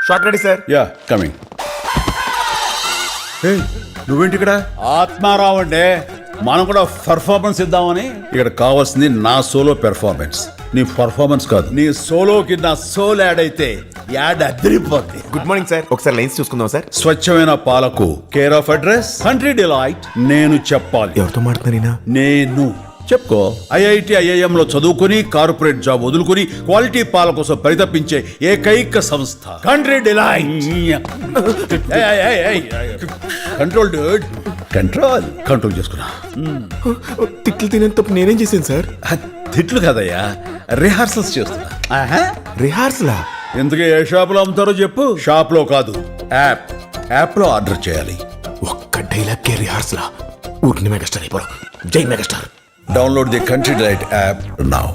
Short ready sir. Yeah coming. నువ్వేంటి ఇక్కడ? ఆత్మారావు అంటే మనం కూడా పెర్ఫార్మెన్స్ ఇద్దామని. ఇక్కడ కావాల్సింది నా సోలో పెర్ఫార్మెన్స్, నీ పర్ఫార్మెన్స్ కాదు. నీ సోలోకి నా సోల్ యాడ్ అయితే యాడ్ అదిరిపోద్ది. Good morning sir. ఒకసారి లైన్స్ చూసుకుందాం సార్. స్వచ్ఛమైన పాలకు care of address Country Delight. నేను చెప్పాలి. ఎవరితో మాట్లాడుతున్నారీనా? నేను చెప్పుకో. ఐఐటి ఐఐఎం లో చదువుకుని కార్పొరేట్ జాబ్ వదులుకుని క్వాలిటీ పాల కోసం పరితపించే ఏకైక సంస్థ country delight. Control Dude, control చేసుకున్నా. తిట్లు తినే తప్పు నేనేం చేశాను సార్? తిట్లు కదయ్యా, రిహార్సల్స్ చేస్తున్నా. రిహార్సలా? ఎందుకు ఏ షాప్ లో అమ్ముతారో చెప్పు. షాప్ లో కాదు, యాప్ లో ఆర్డర్ చేయాలి. ఒక్క డైలాగ్ కే రిహార్సలా? ఊరికి మెగాస్టార్ అయిపోరు. జై megastar. Download the Country Delight app now.